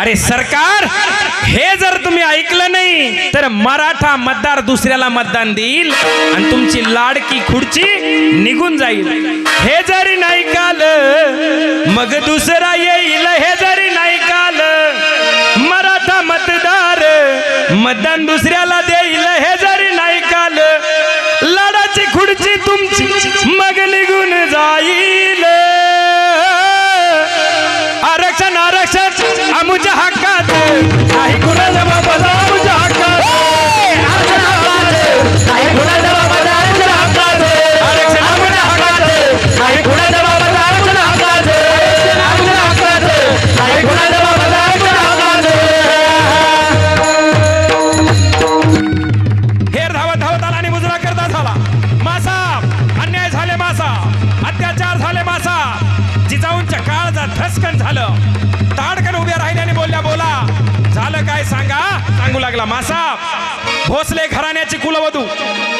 अरे सरकार, हे जर तुम्ही ऐकलं नाही तर मराठा मतदार दुसऱ्याला मतदान देईल आणि तुमची लाडकी खुर्ची निघून जाईल. हे जरी नाही काल मग दुसरा येईल. हे जरी नाही काल मराठा मतदार मतदान दुसऱ्याला देईल. हे जरी नाही काल लाडाची खुर्ची तुमची मग निघून जाईल. आरक्षण आरक्षण आमुच्या हक्कात नाही कुणाला बाबा आमुच्या हक्कात. आरक्षण आमुच्या हक्कात नाही कुणाला बाबा आमुच्या हक्कात. हेर धावत धावत आला आणि मुजरा करता झाला. मासा अन्याय झाले, मासा अत्याचार झाले, मासा जिजाऊंच्या काळाचा धसकन झालं. ताडकन उभ्या राहिले आणि बोलल्या बोला झालं काय सांगा. सांगू लागला मासा. भोसले घराण्याची कुलवधू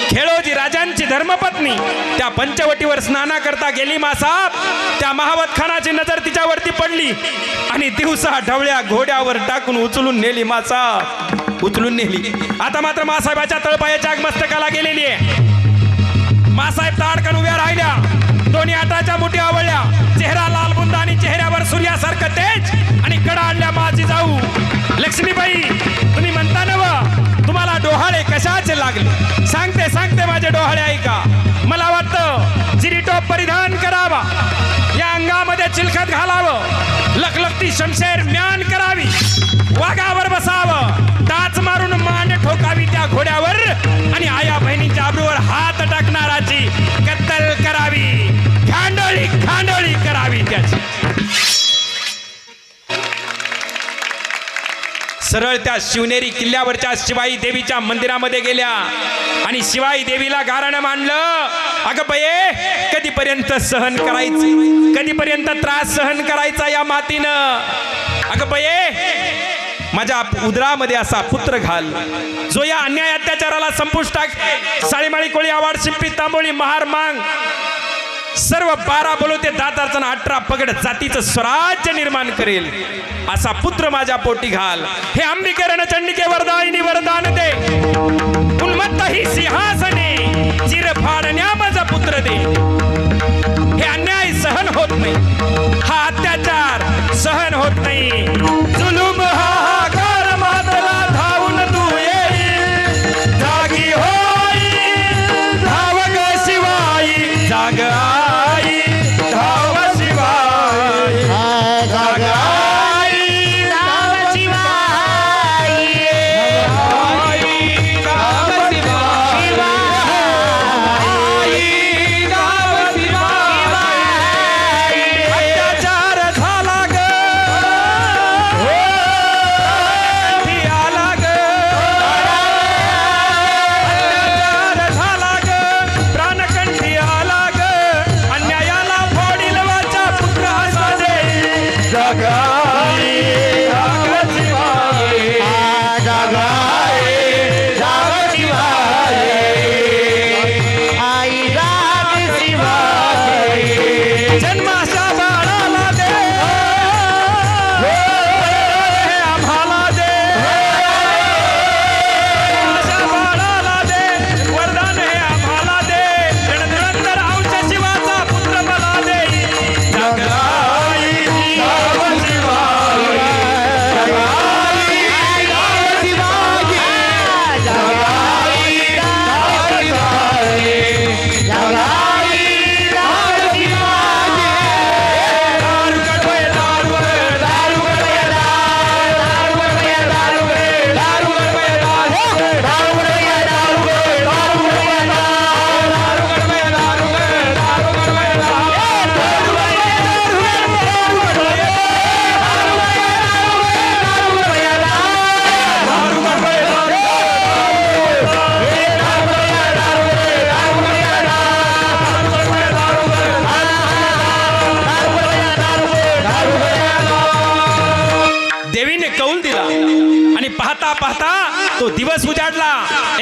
खेळोजी राजांची धर्मपत्नी त्या पंचवटीवर स्नाना करता गेली मासा. त्या महावत खानाची नजर तिच्यावरती पडली आणि दिवसा ढवळ्या घोड्यावर टाकून उचलून नेली मासा. उचलून नेली. आता मात्र मासाहेबाच्या तळपायाच्या मस्तकाला गेलेली आहे. मासाहेब ताडकन उभ्या राहिल्या. दोन्ही हाताच्या मुठी आवळल्या. चेहरा लाल बुंद आणि चेहऱ्यावर सूर्यासारखं तेज आणि कडा आणल्या माझी जाऊ. लक्ष्मीबाई, तुम्ही म्हणता नव तुम्हाला डोहाळे कशाचे लागले. सांगते सांगते माझे डोहाळे ऐका. मला वाटतं जिरीटोप परिधान करावा, या अंगामध्ये चिलखत घालावं, लखलखती शमशेर म्यान करावी, वाघावर बसावं, टाच मारून मान ठोकावी त्या घोड्यावर आणि आया बहिणींच्या आबरूवर हात टाकणाराची कत्तल करावी, खांडोळी खांडोळी करावी त्याची. सरळ त्या शिवनेरी किल्ल्यावरच्या शिवाई देवीच्या मंदिरामध्ये गेल्या आणि शिवाई देवीला गाराणं मांडलं. अगं बये, कधीपर्यंत सहन करायचं, कधीपर्यंत त्रास सहन करायचा या मातीनं. अगं बये, माझ्या उदरामध्ये असा पुत्र घाल जो या अन्याय अत्याचाराला संपुष्टाक साळीमाळी कोळी आवाड शिंपी तांबोळी महार मांग सर्व 12 बोलवते 10 अर्चना 18 पगड जातीचं स्वराज्य निर्माण करेल असा पुत्र माझ्या पोटी घाल. हे अंबिकेरण चंडिके वरदायिनी वरदान दे. उन्मत्त ही सिंहासने चिर फाडण्या माझा पुत्र दे. हे अन्याय सहन होत नाही, हा अत्याचार सहन होत नाही. जुलूम हाहाकार मातला धावून तू येई, जागी होई धाव ग शिवाई, जाग आई धाव शिवाई, जाग आई धाव शिवाई, आई धाव शिवाई, आई धाव शिवाई. अत्याचार झाला ग, आला ग, अत्याचार झाला ग, प्राणकंठी आला ग, अन्यायाला फोडील वाचा पुत्र असा देई, जाग आई धाव शिवाई, जाग आई धाव शिवाई, आई धाव शिवाई. जन्माच्या बाळाला दे, हे आम्हाला दे, जन्माच्या बाळाला दे, वरदान हे आम्हाला दे, रणधुरंधर अंश शिवाचा पुत्र मला देई, जाग आई धाव शिवाई, जाग आई धाव शिवाई, जाग आई धाव शिवाई, जाग आई धाव शिवाई. दारू कडवे दारू कडवे दारू कडवे दारू कडवे दारू कडवे दारू कडवे दारू कडवे दारू कडवे दारू कडवे दारू कडवे दारू कडवे दारू कडवे देवीने कौल दिला आणि पाहता पाहता तो दिवस उजाडला.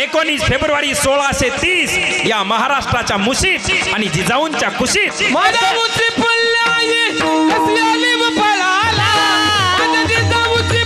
19 फेब्रुवारी 1630 या महाराष्ट्राच्या मुशीत आणि जिजाऊंच्या कुशीत माझा मुठी फुलला, कसली आली पळाला, माझा जिजाऊची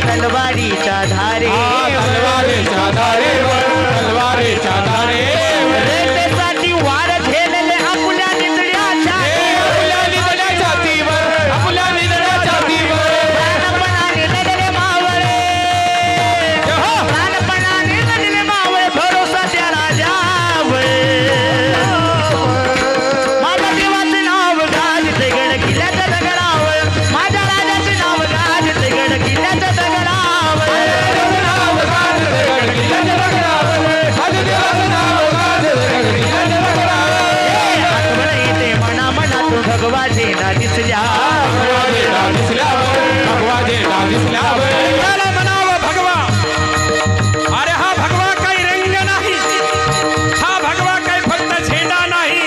तलवारीच्या धारे तलवारीच्या धारेवर तलवारीच्या धारेवर रेतेसाठी वार झेलले आपल्या निधड्या आपल्या निधड्या छातीवर आपल्या निधड्या छातीवर प्राणपणाने लढले मावळे प्राणपणाने लढले मावळे भरोसा त्या राजावर माझ्या देवाचे नाव गाजते गड किल्ल्याच्या दगडावर माझ्या राजाचे नाव गाजते गड किल्ल्याच्या दगडावर भगवाजे ना दिसल्या त्याला म्हणावं भगवा. अरे हा भगवा काही रंग नाही, हा भगवा काही फक्त झेंडा नाही.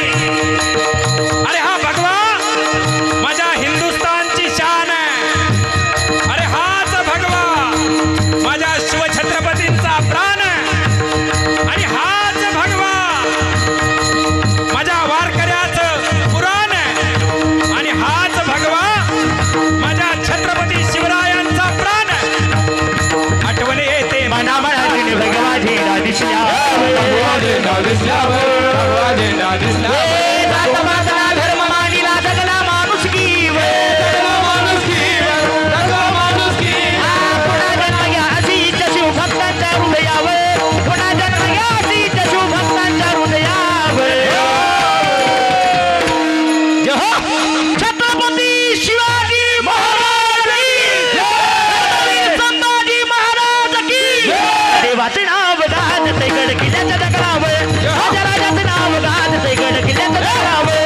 अरे हा भगवा माझ्या हिंदुस्थानची शान आहे. अरे हाच भगवा माझ्या शिवछत्रपतींचा प्राण आहे. आणि हाच भगवा माझ्या वारकऱ्याचं पुराण आहे. आणि हाच भगवा माझ्या छत्रपती शिवरायांचा प्राण आहे. आठवण येते मना मनातील भगवाजे ना दिसल्या धर्म मानिला जगला माणुसकीवर पुन्हा जन्म घ्या अशीच शिवभक्तांच्या हृदयावर पुन्हा जन्म घ्या अशीच शिवभक्तांच्या हृदयावर छत्रपती शिवाजी महाराज की छत्रपती संभाजी महाराज की देवाचे नाव गाजते गड किल्ल्याच्या दगडावर माझ्या राजाचे नाव गाजते गड किल्ल्याच्या दगडावर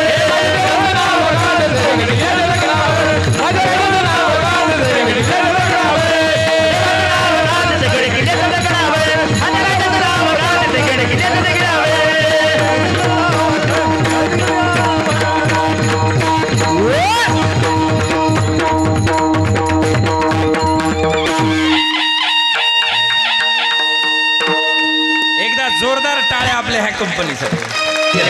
एकदा जोरदार टाळ्या आपल्या ह्या कंपनीसाठी.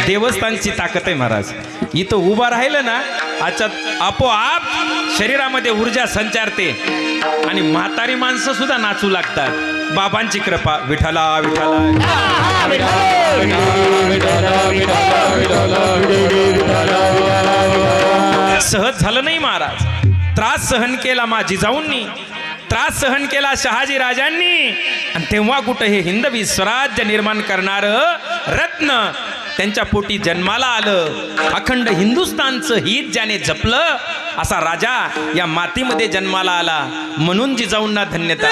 देवस्थानची ताकद आहे महाराज. इथं उभा राहिलं ना आच्यात आपोआप शरीरामध्ये ऊर्जा संचारते आणि म्हातारी माणसं सुद्धा नाचू लागतात. बाबांची कृपा. विठ्ठला विठ्ठला. सहज झालं नाही महाराज. त्रास सहन केला मा जिजाऊंनी, त्रास सहन केला शहाजी राजांनी. आणि तेव्हा कुठं हे हिंदवी स्वराज्य निर्माण करणार रत्न त्यांच्या पोटी जन्माला आलं. अखंड हिंदुस्थानचं हित ज्याने जपलं असा राजा या मातीमध्ये जन्माला आला. म्हणून जिजाऊंना धन्यता.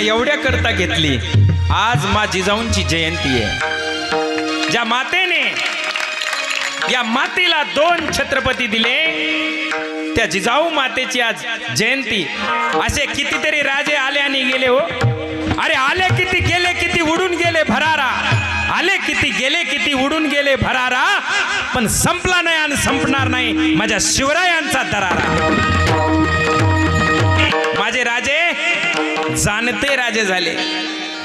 एवढ्या करता घेतली. आज मा जिजाऊंची जयंती आहे. ज्या मातेने या मातेला 2 छत्रपती दिले त्या जिजाऊ मातेची आज जयंती. असे कितीतरी राजे आले आणि गेले हो. अरे आले किती गेले किती उडून गेले भरारा. आले किती गेले किती उडून गेले भरारा. पण संपला नाही आणि संपणार नाही माझ्या शिवरायांचा दरारा. माझे राजे जाणते राजे झाले.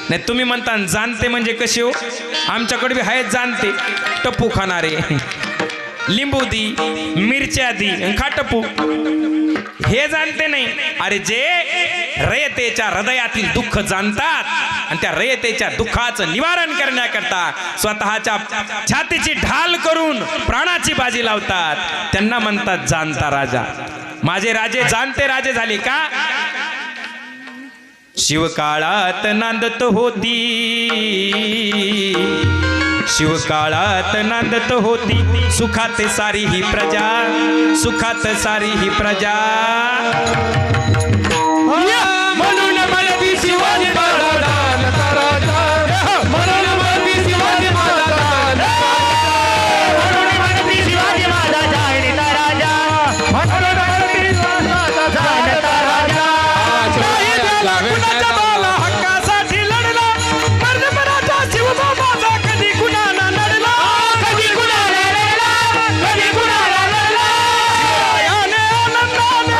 नाही तुम्ही म्हणता जाणते म्हणजे कसे हो. आमच्याकडे बी आहेत जाणते. टप्पू खाणारे, लिंबू दी, मिरच्या दी, खा टप्पू, हे जाणते नाही. अरे जे रयतेच्या हृदयातील दुःख जाणतात आणि त्या रयतेच्या दुःखाचं निवारण करण्याकरता स्वतःच्या छातीची ढाल करून प्राणाची बाजी लावतात त्यांना म्हणतात जाणता राजा. माझे राजे जाणते राजे झाले का. शिवकाळात नांदत होती, शिवकाळात नांदत होती, सुखात सारी ही प्रजा, सुखात सारी ही प्रजा. म्हणून म्हणती शिवाजी महाराजांचा राजा, म्हणून म्हणती शिवाजी महाराजांचा राजा, म्हणून म्हणती शिवाजी महाराज जाणता राजा, म्हणून म्हणती जाणता राजा. कुणाच्या बाला हक्कासाठी लढला, मर्दपणाचा शिवबाबाचा कधी कुणाला लढला, कधी कुणाला लढला, कधी कुणाला लढला. शिवरायाने आनंदाने,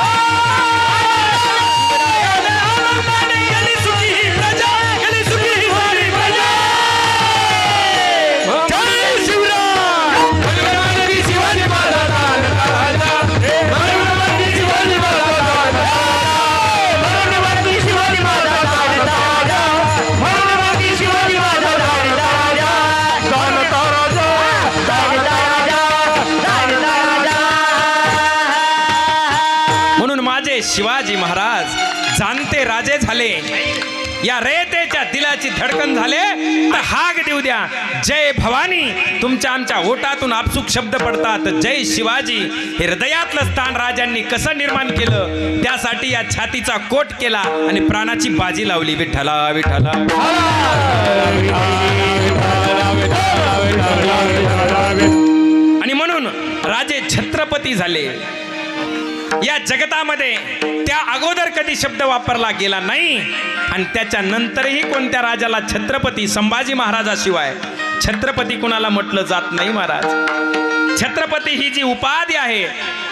शिवरायाने आनंदाने गेली सुखी ही प्रजा, गेली सुखी ही सारी प्रजा. जय शिवराय. म्हणून म्हणती शिवाजी महाराजांचा राजा, म्हणून म्हणती शिवाजी महाराजांचा म्हणून म्हणती शिवाजी महाराज जाणता राजा, म्हणून म्हणती शिवाजी महाराज जाणता राजा, जाणता राजा, जाणता राजा, जाणता राजा. म्हणून माझे शिवाजी महाराज जाणते राजे झाले. या रयतेच्या दिलाची धडकन झाले तर हाक देऊ द्या. जय भवानी तुमच्या आमच्या ओटातून आपसूक शब्द पडतात. जय शिवाजी हे हृदयातलं स्थान राजांनी कसं निर्माण केलं त्यासाठी या छातीचा कोट केला आणि प्राणाची बाजी लावली. विठ्ठला विठ्ठला. आणि म्हणून राजे छत्रपती झाले. या जगतामध्ये त्या अगोदर कधी शब्द वापरला गेला नाही आणि त्याच्या नंतरही कोणत्या राजाला छत्रपती संभाजी महाराजाशिवाय छत्रपती कुणाला म्हटलं जात नाही. महाराज छत्रपती ही जी उपाधी आहे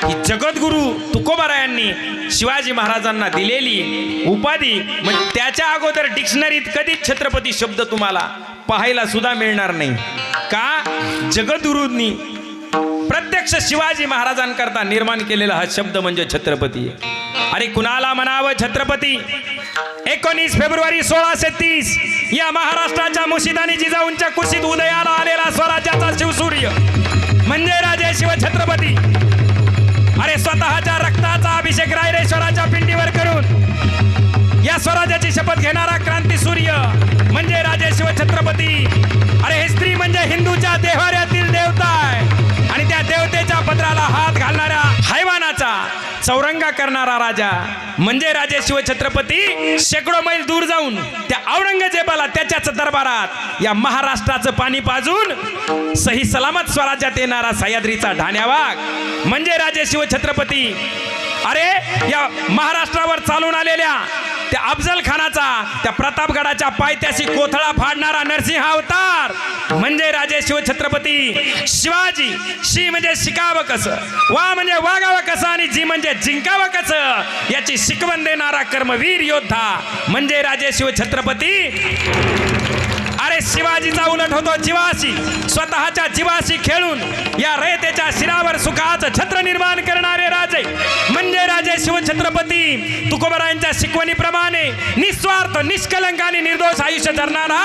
ही जगद्गुरु तुकोबारायांनी शिवाजी महाराजांना दिलेली उपाधी. म्हणजे त्याच्या अगोदर डिक्शनरीत कधीच छत्रपती शब्द तुम्हाला पाहायला सुद्धा मिळणार नाही. का जगद्गुरूंनी प्रत्यक्ष शिवाजी महाराजांकरता निर्माण केलेला हा शब्द म्हणजे छत्रपती. अरे कुणाला म्हणावं छत्रपती. 19 फेब्रुवारी 1630 या महाराष्ट्राच्या मुशिदानी जिजाऊंच्या कुशीत उदयाला आलेला स्वराज्याचा शिवसूर्य म्हणजे राजे शिवछत्रपती. अरे स्वतःच्या रक्ताचा अभिषेक रायरेश्वराच्या पिंडीवर करून या स्वराज्याची शपथ घेणारा क्रांती सूर्य म्हणजे राजे शिवछत्रपती. अरे हे स्त्री म्हणजे हिंदूच्या देव्हाऱ्यातील देवता आहे आणि त्या देवतेच्या पत्राला हात घालणाऱ्या हैवानाचा चौरंगा करणारा राजा म्हणजे राजे शिवछत्रपती. शेकडो मैल दूर जाऊन त्या औरंगजेबाला त्याच्याच दरबारात या महाराष्ट्राचं पाणी पाजून सही सलामत स्वराज्यात येणारा सह्याद्रीचा ढाण्यावाग म्हणजे राजे शिवछत्रपती. अरे या महाराष्ट्रावर चालून आलेल्या त्या अफजल खानाचा त्या प्रतापगडाच्या पायथ्याशी कोथळा फाडणारा नरसिंह अवतार म्हणजे राजे शिवछत्रपती. शिवाजी शी म्हणजे शिकावं कसं, वा म्हणजे वागावं कसं आणि जी म्हणजे जिंकावं कसं याची शिकवण देणारा कर्मवीर योद्धा म्हणजे राजे शिवछत्रपती. अरे शिवाजीचा उलट होतो जीवाशी. स्वतःच्या जीवाशी खेळून या रयतेच्या शिरावर सुखाचं छत्र निर्माण करणारे राजे म्हणजे राजे शिवछत्रपती. तुकोबारायांच्या शिकवणीप्रमाणे निस्वार्थ निष्कलंक आणि निर्दोष आयुष्य जगणारा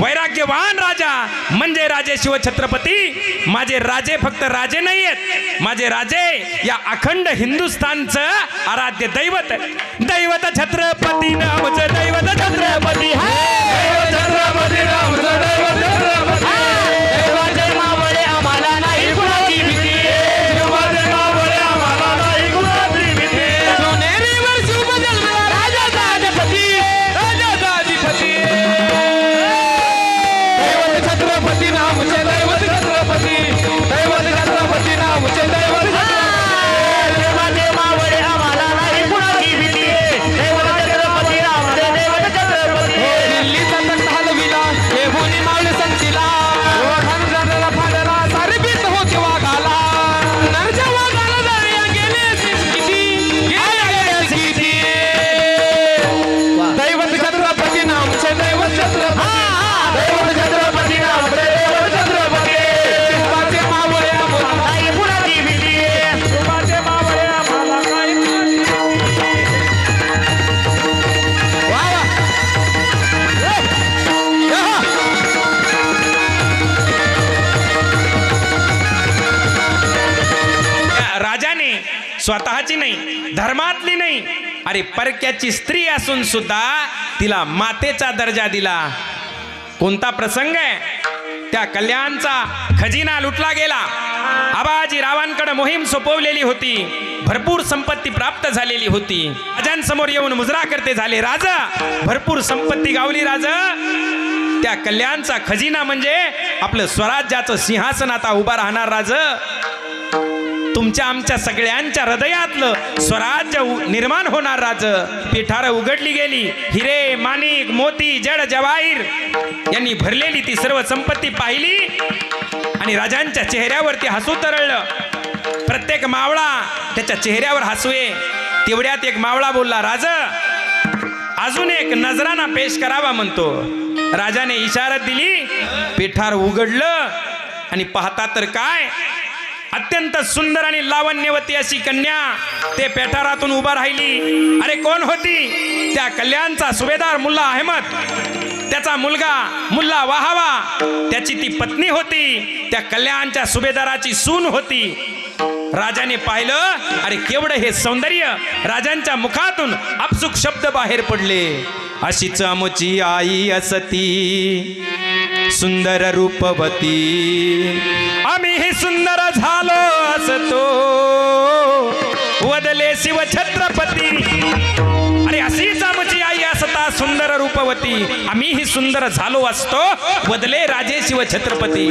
वैराग्यवान राजा म्हणजे राजे शिवछत्रपती. माझे राजे फक्त राजे नाही आहेत, माझे राजे या अखंड हिंदुस्थानचं आराध्य दैवत. दैवत छत्रपती नामचं दैवत छत्रपती छत्रपती रामचं दैवत छत्रपती. देवाचे मावळे आम्हाला नाही कुणाची भीती, देवाचे नावळे आम्हाला नाही कुणाची भीती. सोनेरीवर शुभ जन्मला राजाचा अधिपती, राजाचा अधिपती. दैवत छत्रपती नामचे दैवत छत्रपती. दैवत छत्रपती नामचे दैवत छत्रपती. स्वतःची नाही, धर्मातली नाही, अरे परक्याची स्त्री असून सुद्धा तिला मातेचा दर्जा दिला. कोणता प्रसंग आहे? त्या कल्याणचा खजिना लुटला गेला. आबाजी रावांकडे मोहीम सोपवलेली होती, भरपूर संपत्ती प्राप्त झालेली होती. राजांसमोर येऊन मुजरा करते झाले, राजा भरपूर संपत्ती गावली. राजा त्या कल्याणचा खजिना म्हणजे आपलं स्वराज्याचं सिंहासन आता उभा राहणार. राजा तुमच्या आमच्या सगळ्यांच्या हृदयातलं स्वराज्य निर्माण होणार. राजा पिठारं उघडली गेली, हिरे माणिक मोती जड जवाहीर यांनी भरलेली ती सर्व संपत्ती पाहिली आणि राजांच्या चेहऱ्यावरती हसू तरळलं. प्रत्येक मावळा त्याच्या चेहऱ्यावर हसवे. तेवढ्यात एक मावळा बोलला, राजा अजून एक नजराना पेश करावा म्हणतो. राजाने इशारत दिली, पिठार उघडलं आणि पाहता तर काय, अत्यंत सुंदर आणि लावण्यवती अशी कन्या ते पेठारातून उभा राहिली. अरे कोण होती? त्या कल्याणचा सुभेदार मुल्ला अहमद, त्याचा मुलगा मुल्ला वाहावा, त्याची ती पत्नी होती, त्या कल्याणच्या सुभेदाराची सून होती. राजाने पाहिलं, अरे केवढं हे सौंदर्य. राजांच्या मुखातून अपसुक शब्द बाहेर पडले, अशीच आमची आई असती सुंदर रूपवती, आम्ही सुंदर झालो असतो वदले शिव छत्रपती. अरे अशीच आमची आई असता सुंदर रूपवती, आम्हीही सुंदर झालो असतो वदले राजे शिव छत्रपती.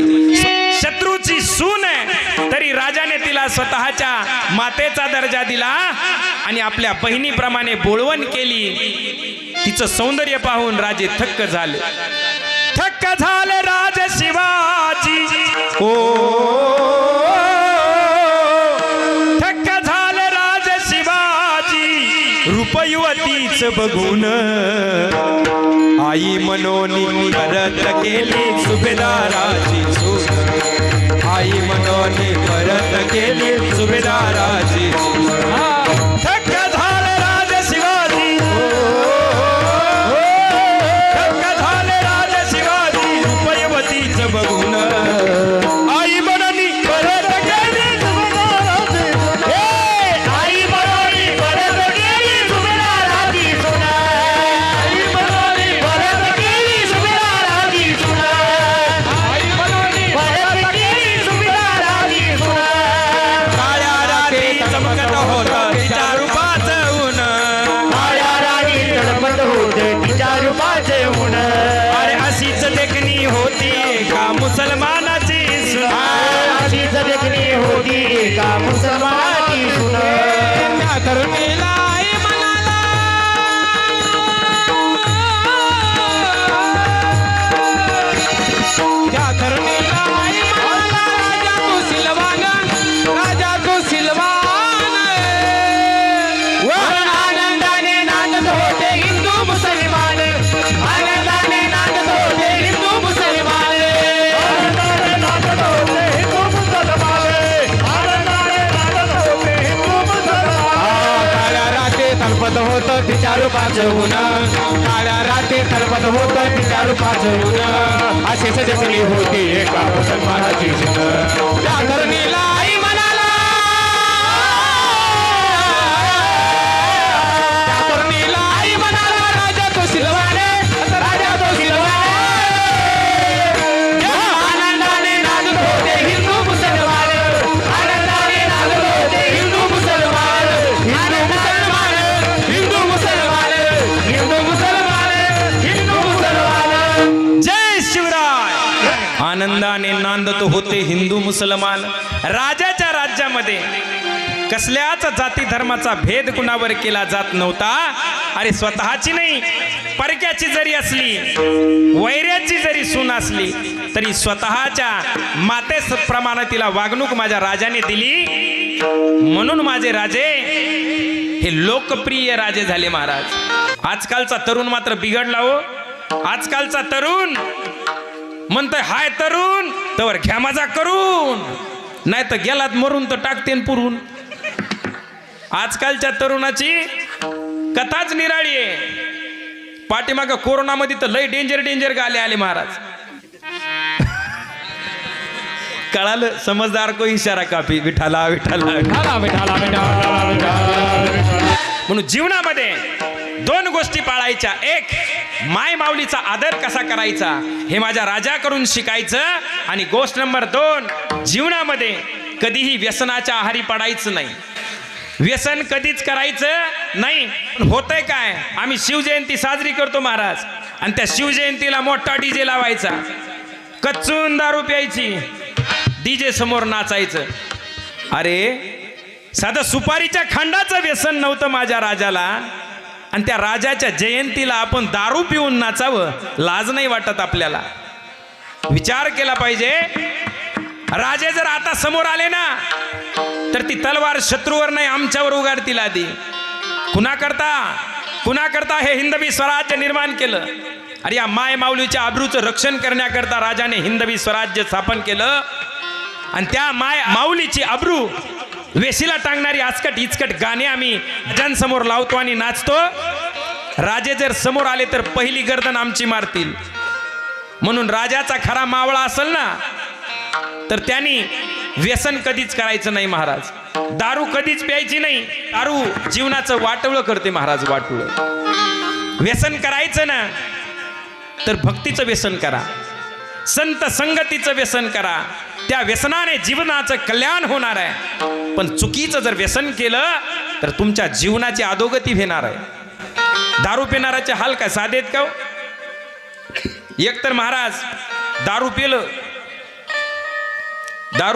शत्रूची सून आहे तरी राजाने तिला स्वतःच्या मातेचा दर्जा दिला आणि आपल्या बहिणीप्रमाणे बोळवण केली. तिचं सौंदर्य पाहून राजे थक्क झाले. थक्क झाले राजे शिवाजी, ओ थक्क झाले राजे शिवाजी, रूपयुवतीच बघून आई मनोनी परत केली सुभेदाराची सून, आई मनोनी परत केली सुभेदाराची सून. थक्क झाले राजे शिवाजी, थक्क झाले राजे शिवाजी, रूपयुवतीच बघून आई मनोनी परत केली सुभेदाराची सून. आई मनोनी परत केली सुभेदाराची सून, आई मनोनी परत केली सुभेदाराची सून, आई मनोनी परत केली सुभेदाराची सून. काळ्या रात्री चमकत होत तिच्या रूपाचं ऊन, काळ्या राणी तडपत होते तिच्या रूपाचे ऊन. अरे अशीच देखणी होती का मुसलमानाची सून, अशीच देखणी होती एका मुसलमानाची सून. त्या तरुणीला आई म्हणाला, त्या तरुणीला आई म्हणाला, राजा तू सिलवान, राजा तू सिलवान. वर आनंदाने नाचत होते हिंदू मुसलमान, आनंदाने नाचत होते हिंदू मुसलमान, आनंदाने नाचत होते हिंदू मुसलमान, आनंदाने नाचत होते हिंदू मुसलमान. काळ्या रात्री तळपत होतं तिच्या रूपाचं ऊन, काळ्या रात्री तळपत होतं तिच्या रूपाचं ऊन, अशीच देखणी होती एका मुसलमानाची सून. त्या धरणीला आई म्हणाला, त्या धरणीला आई म्हणाला, राजा तो सिलवान, राजा तो सिलवान. आनंदाने नाचत होते हिंदू मुसलमान, आनंदाने नाचत होते हिंदू मुसलमान, हिंदू मुसलमान, हिंदू मुसलमान, हिंदू मुसलमान, हिंदू मुसलमान. जय शिवराय. आनंदाने नांदत होते हिंदू मुसलमान. राजाच्या राज्यामध्ये कसल्याच जाती धर्माचा भेद कुणावर केला जात नव्हता. अरे स्वतःची नाही, परक्याची जरी असली, वैऱ्याची जरी सून असली तरी स्वतःच्या मातेप्रमाणे तिला वागणूक माझ्या राजाने दिली. म्हणून माझे राजे हे लोकप्रिय राजे झाले महाराज. आजकालचा तरुण मात्र बिघडला हो. आजकालचा तरुण म्हणतोय हाय तरुण तर घ्या मजा करून, नाही तर गेलात मरून तर टाकतेन पुरून. आजकालच्या तरुणाची कथाच निराळी आहे. पाठीमाग कोरोनामध्ये तर लय डेंजर डेंजर गाले आले महाराज. कळालं समजदार को इशारा काफी विठाला विठाला विठाला विठाला विठाला विठाला. म्हणून जीवनामध्ये दोन गोष्टी पाळायच्या. एक, माय माऊलीचा आदर कसा करायचा हे माझ्या राजाकडून शिकायचं. आणि गोष्ट नंबर 2, जीवनामध्ये कधीही व्यसनाच्या आहारी पडायचं नाही. व्यसन कधीच करायचं नाही. होतंय काय, आम्ही शिवजयंती साजरी करतो महाराज, आणि त्या शिवजयंतीला मोठा डीजे लावायचा, कच्चून दारू प्यायची, डीजे समोर नाचायचं. अरे साधं सुपारीच्या खांडाचं व्यसन नव्हतं माझ्या राजाला, आणि त्या राजाच्या जयंतीला आपण दारू पिऊन नाचावं, लाज नाही वाटत आपल्याला? विचार केला पाहिजे. राजे जर आता समोर आले ना तर ती तलवार शत्रूवर नाही आमच्यावर उगारतील. आधी कुणाकरता हे हिंदवी स्वराज्य निर्माण केलं. अरे या माय माऊलीच्या आबरूचं रक्षण करण्याकरता राजाने हिंदवी स्वराज्य स्थापन केलं, आणि त्या माय माऊलीची आबरू वेशीला टांगणारी आचकट इचकट गाणे आम्ही जनसमोर लावतो आणि नाचतो. राजे जर समोर आले तर पहिली गर्दन आमची मारतील. म्हणून राजाचा खरा मावळा असेल ना तर त्यांनी व्यसन कधीच करायचं नाही महाराज. दारू कधीच प्यायची नाही. दारू जीवनाचं वाटोळं करते महाराज, वाटोळं. व्यसन करायचं ना तर भक्तीचं व्यसन करा, संत संगतीचं व्यसन करा. त्या व्यसनाने जीवनाचं कल्याण होणार आहे. पण चुकीचं जर व्यसन केलं तर तुमच्या जीवनाची अधोगती होणार आहे. दारू पिणाराचे हाल काय साधे आहेत का? एकतर महाराज दारू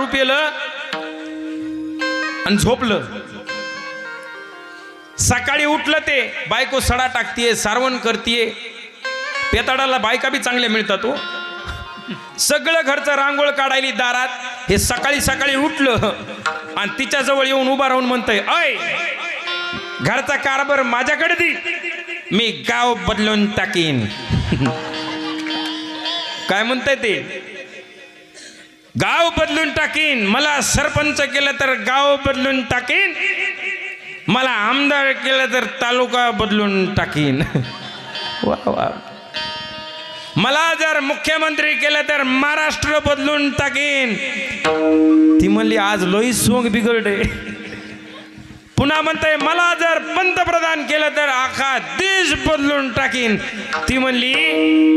पिलं आणि झोपलं. सकाळी उठलं ते बायको सडा टाकतीये, सारवण करतीये. पेताडाला बायका बी चांगल्या मिळतात हो. सगळं घरचं रांगोळ काढायली दारात. हे सकाळी सकाळी उठलं आणि तिच्या जवळ येऊन उभा राहून म्हणतंय, अय घरचा कारभार माझ्याकडे दे, मी गाव बदलून टाकीन. काय म्हणताय ते? गाव बदलून टाकीन. मला सरपंच केलं तर गाव बदलून टाकीन, मला आमदार केलं तर तालुका बदलून टाकीन. वा वा. मला जर मुख्यमंत्री केलं तर महाराष्ट्र बदलून टाकीन. ती म्हणली आज लोई सोंग बिघडे. पुन्हा म्हणते मला जर पंतप्रधान केलं तर अख्खा देश बदलून टाकीन. ती म्हणली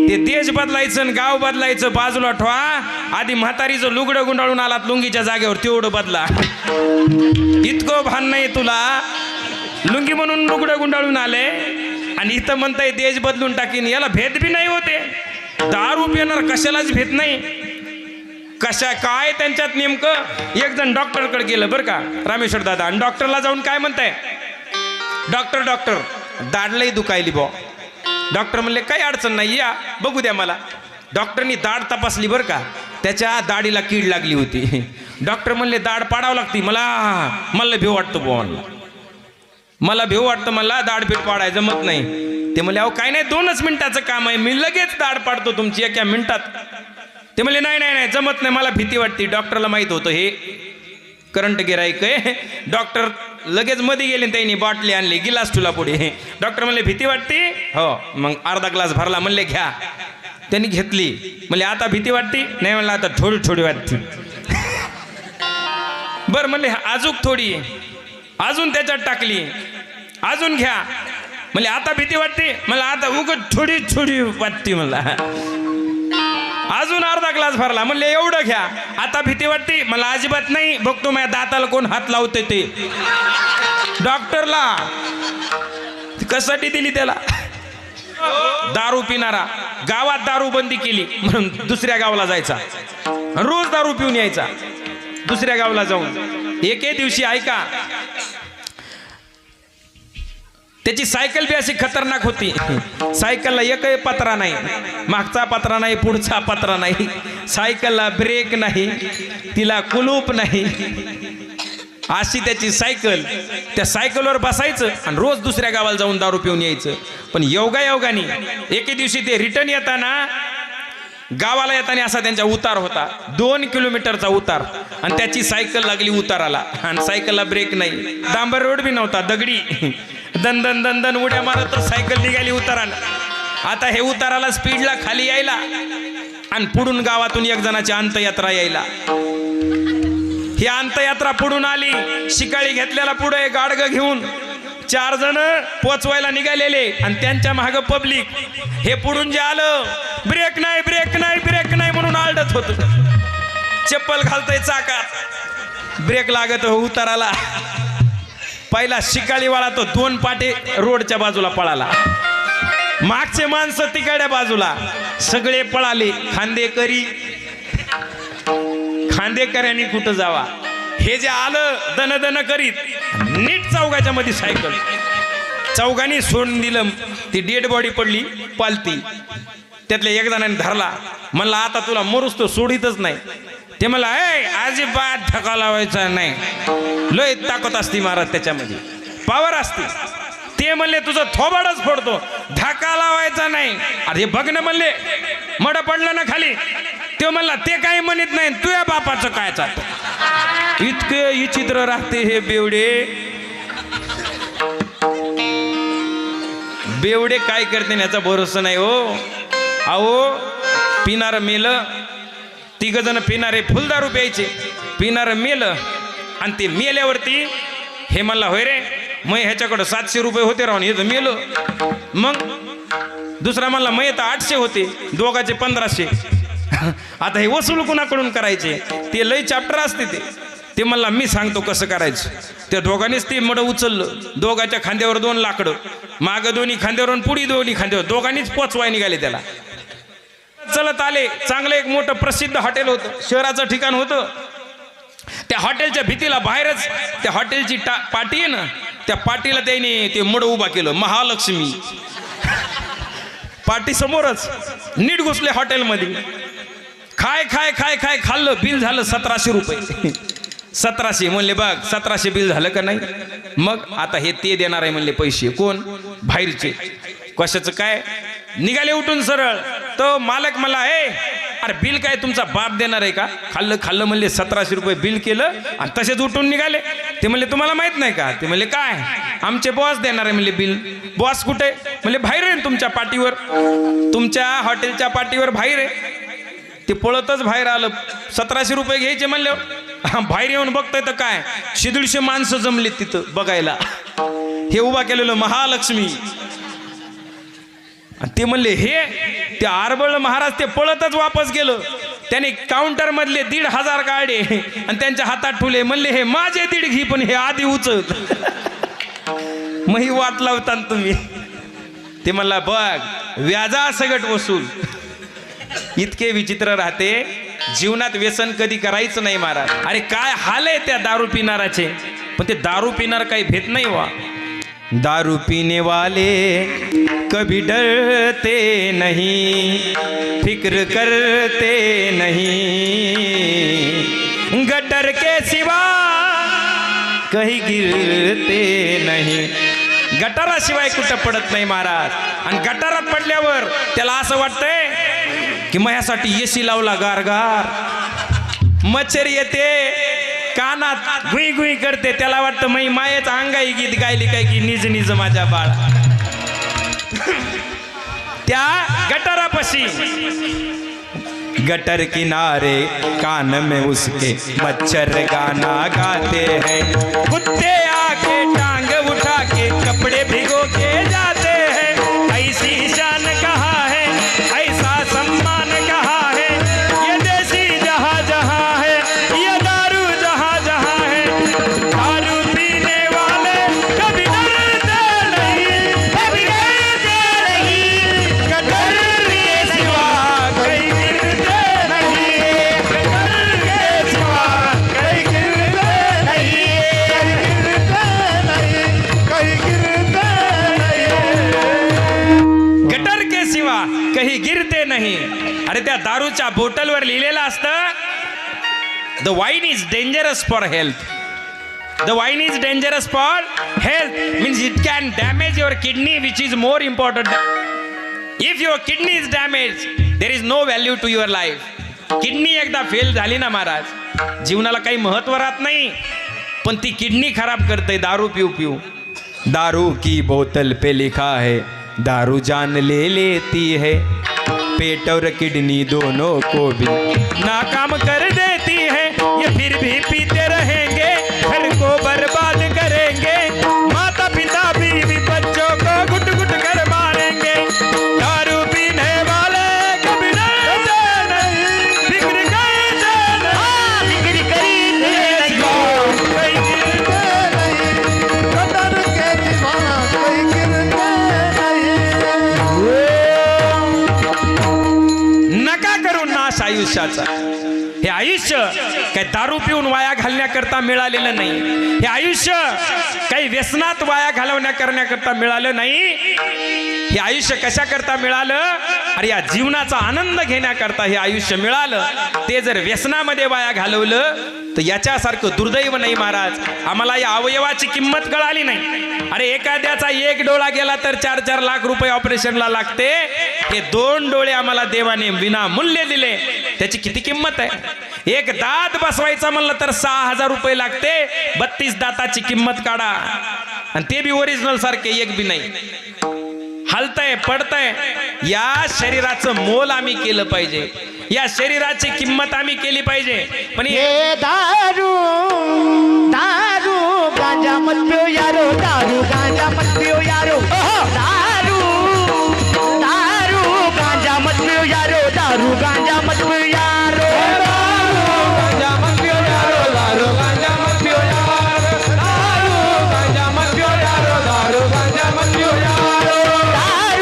ते देश बदलायचं आणि गाव बदलायचं बाजूला ठेवा, आधी म्हातारीचं लुगडं गुंडाळून आलात लुंगीच्या जागेवर तेवढं बदला. इतकं भान नाही तुला, लुंगी म्हणून लुगडं गुंडाळून आले आणि इथं म्हणताय देश बदलून टाकीन. याला भेद बी नाही होते. दारू पिणार कशालाच भेद नाही. कशा काय त्यांच्यात नेमकं. एक जण डॉक्टरकडे गेलं बरं का, रामेश्वर दादा, आणि डॉक्टरला जाऊन काय म्हणताय, डॉक्टर दाढ लई दुखायली बॉ. डॉक्टर म्हणले काही अडचण नाही, या बघू द्या मला. डॉक्टरनी दाढ तपासली बरं का, त्याच्या दाढीला कीड लागली होती. डॉक्टर म्हणले दाढ पाडावं लागती. मला भेव वाटतं बुवा, मला भेव वाटतं, मला दाढ पाडाय जमत नाही. ते म्हणले अहो काय नाही, 2च मिनिटाचं काम आहे, मी लगेच दाढ पाडतो तुमची एका मिनिटात. ते म्हणले नाही जमत नाही, मला भीती वाटते. डॉक्टरला माहित होतं हे करंट गिराईक आहे. डॉक्टर लगेच मध्ये गेले, त्यांनी बाटली आणली, गिलास ठुला पुढे. डॉक्टर म्हणले भीती वाटते? हो. मग अर्धा ग्लास भरला. म्हणले घ्या. त्यांनी घेतली. म्हणले आता भीती वाटते? नाही. म्हणलं आता थोडी वाटते. बरं म्हणले अजून थोडी, अजून त्याच्यात टाकली, अजून घ्या. म्हणले आता भीती वाटते? मला आता उगाच थोडी वाटते. मला अजून अर्धा ग्लास भरला. म्हणले एवढं घ्या. आता भीती वाटते? मला अजिबात नाही. बघतो माझ्या दाताला कोण हात लावते ते. डॉक्टरला कशासाठी दिली त्याला? दारू पिणारा. गावात दारू बंदी केली म्हणून दुसऱ्या गावाला जायचा, रोज दारू पिऊन यायचा. दुसऱ्या गावाला जाऊन एके दिवशी ऐका, त्याची सायकल बी अशी खतरनाक होती. सायकलला एकही पत्रा नाही, मागचा पत्रा नाही, पुढचा पत्रा नाही. सायकलला ब्रेक नाही, तिला कुलूप नाही. अशी त्याची सायकल. त्या सायकलवर बसायचं आणि रोज दुसऱ्या गावाला जाऊन दारू पिऊन यायचं. पण योगायोगाने एके दिवशी ते रिटर्न येताना, गावाला येताना असा त्यांचा उतार होता, 2 किलोमीटरचा उतार, आणि त्याची सायकल लागली उताराला, आणि सायकलला ब्रेक नाही. डांबर रोड बी नव्हता, दगडी. दन उड्या मारत सायकल निघाली उताराला. आता हे उताराला स्पीडला खाली यायला आणि पुढून गावातून एक जणाची अंतयात्रा यायला. ही अंतयात्रा पुढून आली, शिकाळी घेतलेला पुढे गाडगं घेऊन 4 जण पोचवायला निघालेले आणि त्यांच्या मागं पब्लिक. हे पुढून जे आलं, ब्रेक नाही ब्रेक नाही ब्रेक नाही म्हणून आरडत होत. चप्पल घालतय चाकात, ब्रेक लागत हो उताराला. पहिला शिकाळीवाळा तो 2 पाटे रोडच्या बाजूला पळाला, मागचे माणसं तिकडच्या बाजूला सगळे पळाले. खांदेकऱ्यांनी कुठं जावा. हे जे आलं दन दन करीत, नीट चौघाच्या मध्ये सायकल चौघांनी सोडून दिलं. ती डेड बॉडी पडली पालती. त्यातल्या एक जणांनी धरला, म्हणला आता तुला मरूस तो सोडितच नाही. ते मला अजिबात धक्का लावायचा नाही. लय ताकद असती महाराज त्याच्यामध्ये, पावर असते. ते म्हणले तुझं थोबाडच फोडतो, धक्का लावायचा नाही. अरे बघ ना म्हणले, मड पडलं ना खाली. ते म्हणला ते काही म्हणत नाही, तुझ्या बापाचं काय चालतं. इतके विचित्र राहते हे बेवडे काय करते याचा भरोसा नाही हो. अहो पिणार मेलं, 3 जण पिणारे फुल दारू प्यायचे. पिणार मेलं आणि ते मेल्यावरती हे म्हणला होय रे, मग ह्याच्याकडं 700 रुपये होते राहून हे तर मेलं. मग दुसरा म्हणला मग तर 800 होते, दोघाचे 1500. आता हे वसूल कुणाकडून करायचे, ते लय चॅप्टर असते. ते म्हणला मी सांगतो कसं करायचं. त्या दोघांनीच ते मड उचललं, दोघाच्या खांद्यावर 2 लाकडं, मागं दोन्ही खांद्यावर पुढी दोन्ही खांद्यावर, दोघांनीच पोचवाय निघाले त्याला. चलत आले. चांगलं एक मोठं प्रसिद्ध हॉटेल होतं, शहराचं ठिकाण होतं. त्या हॉटेलच्या भीतीला बाहेरच त्या हॉटेलची पाटी आहे ना, त्या पाटीला त्याने ते मड उभा केलं, महालक्ष्मी. पाटी समोरच नीट घुसले हॉटेलमध्ये. खाय खाय खाय खाय खाल्लं, बिल झालं 1700 रुपये. 1700 म्हणले बघ 1700 बिल झालं का नाही. मग आता हे ते देणार आहे म्हणले पैसे. कोण? बाहेरचे. कशाचं काय? निघाले उठून सरळ. तो मालक मला अरे बिल काय तुमचा बाप देणार आहे का. खाल्लं म्हणले 1700 रुपये बिल केलं आणि तसेच उठून निघाले. ते म्हणले तुम्हाला माहित नाही का. ते म्हणले काय. आमचे बॉस देणार आहे म्हणले बिल. बॉस कुठे. म्हणले बाहेर आहे तुमच्या पाटीवर, तुमच्या हॉटेलच्या पाटीवर बाहेर आहे. ते पळतच बाहेर आलं. 1700 रुपये घ्यायचे म्हणले. बाहेर येऊन बघताय तर काय 150 माणसं जमले तिथं बघायला. हे उभा केलेलं महालक्ष्मी. ते म्हणले हे ते आरबळ महाराज ते पळतच वापस गेलं. त्याने काउंटर मधले 1500 काढे आणि त्यांच्या हातात ठुले. म्हणले हे माझे 1.5 घी, पण हे आधी उचल. मग ही वाट लावता तुम्ही. ते म्हणला बघ व्याजा सगट वसूल. इतके विचित्र राहते जीवनात. व्यसन कधी करायचं नाही महाराज. अरे काय हाल आहे त्या दारू पिणाराचे. पण ते दारू पिणार काही भेट नाही वा. दारू पीने वाले कभी डरते नहीं, फिक्र करते नहीं, गटर के सिवा कहीं गिरते नहीं. गटाराशिवाय कुठं पडत नाही महाराज. आणि गटारात पडल्यावर त्याला असं वाटतंय की माझ्यासाठी एसी लावला गारगार. मच्छर येते कानात गुई गुई करते. त्याला वाटतं मी मायेच अंगाई गीत गायली काय की निज निज माझ्या बाळा. त्या गटारापाशी गटर किनारे कान में उसके मच्छर गाना गाते हैं. कुत्ते आके टांग उठा के कपड़े भिगो के जाते हैं. ऐसी शान कहाँ है, ऐसा सम्मान कहाँ है. ये देसी जहाँ जहाँ है, ये दारू जहाँ जहाँ है. दारू पीने वाले कभी डरते नहीं, कभी डरते नहीं. गटर के सिवा कहीं गिरते नहीं, गटर के सिवा कहीं गिरते नहीं, कहीं गिरते नहीं. गटर के सिवा कहीं गिरते नहीं. अरे त्या दारूच्या बोटलवर लिहिलेलं असतं the wine is dangerous for health. The wine is dangerous for health means it can damage your kidney which is more important. If your kidney is damage there is no value to your life. Kidney एकदा fail झाली ना महाराज जीवनाला काही महत्व राहत नाही. पण ती किडनी खराब करते दारू पिऊ पिऊ. दारू की बोतल पे लिखा है दारू जान ले लेती है. पेट और किडनी दोनों को भी नाकाम कर देती है। ये फिर भी पीते रहेंगे, घर को बर्बाद करेंगे। माता पिता बीवी बच्चों को गुट गुट कर मारेंगे। दारू पीने वाले कभी डरते नहीं, फिक्र करते नहीं, बिक्री करी नहीं कहीं गिरते नहीं। कदर के दीवाना कोई गिरते नहीं। नका करू नाश आयुष्याचा। हे आयुष्य काही दारू पिऊन वाया घालण्याकरता मिळालेलं नाही। हे आयुष्य काही व्यसनात वाया करण्याकरता मिळालं नाही। हे आयुष्य कशाकरता मिळालं? अरे या जीवनाचा आनंद घेण्याकरता हे आयुष्य मिळालं। ते जर व्यसनामध्ये वाया घालवलं तर याच्यासारखं दुर्दैव नाही महाराज। आम्हाला या अवयवाची किंमत कळाली नाही। अरे एखाद्याचा एक डोळा गेला तर 4-4 लाख रुपये ऑपरेशनला लागते। हे 2 डोळे आम्हाला देवाने विनामूल्य दिले, त्याची किती किंमत आहे। एक दात बसवायचा म्हणलं तर 6,000 रुपये लागते। 32 दाताची किंमत काढा, आणि ते बी ओरिजिनल सारखे, एक बी नाही। हलतय पडतय। या शरीराचं मोल आम्ही केलं पाहिजे, या शरीराची किंमत आम्ही केली पाहिजे। पण ये दारू दारू गांजा मत पियो यारो, दारू गांजा मत पियो यारो, दारू दारू गांजा मत पियो यारो, दारू गांजा मत पियो यारो, गांजा मत पियो यारो, दारू गांजा मत पियो यारो, दारू गांजा मत पियो यारो, दारू गांजा मत पियो यारो, दारू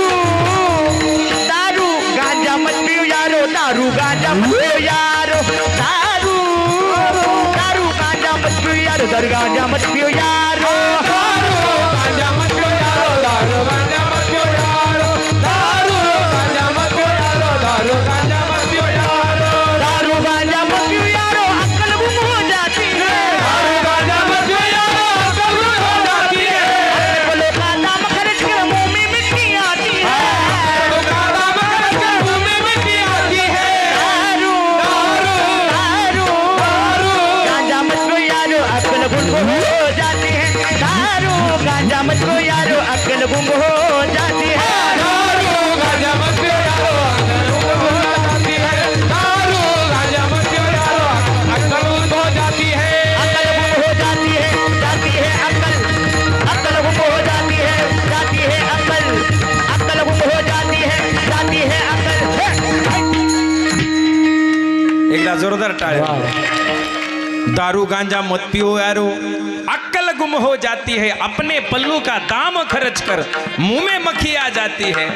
गांजा मत पियो यारो, दारू गांजा मत पियो यारो, दारू दारू गांजा मत पियो यारो, दारू गांजा मत पियो यारो, गांजा मत पियो यारो, दारू गांजा मत पियो यारो, दारू गांजा मत पियो यारो, दारू गांजा मत पियो यारो, दारू गांजा मत पियो यारो, अक्ल गुम हो जाती है, दारू गांजा मत पियो यारो, अक्ल गुम हो जाती है, बोलो का दाम खर्च कर मुंह में मिट्टी आती है, तो का दाम खर्च कर मुंह में मिट्टी आती है, दारू दारू दारू गांजा मत पियो यारो, अक्ल गुम हो जाती है, दारू गांजा मत पियो यारो, अक्ल गुम हो जाती है, दारू गांजा मत पियो यारो, अक्ल गुम हो जाती है, दारू गांजा मत पियो यारो, अक्ल गुम हो जाती है, अक्ल गुम हो जाती है, जाती है अक्ल, अक्ल गुम हो जाती है, जाती है अक्ल, अक्ल गुम हो जाती है, जाती है अक्ल। एकदा जोरदार टाळ्या। दारू गांजा मत पियो यारो, अक्ल गुम हो जाती है, अपने पल्लू का दाम खर्च कर मुंह में मक्खी आ जाती है।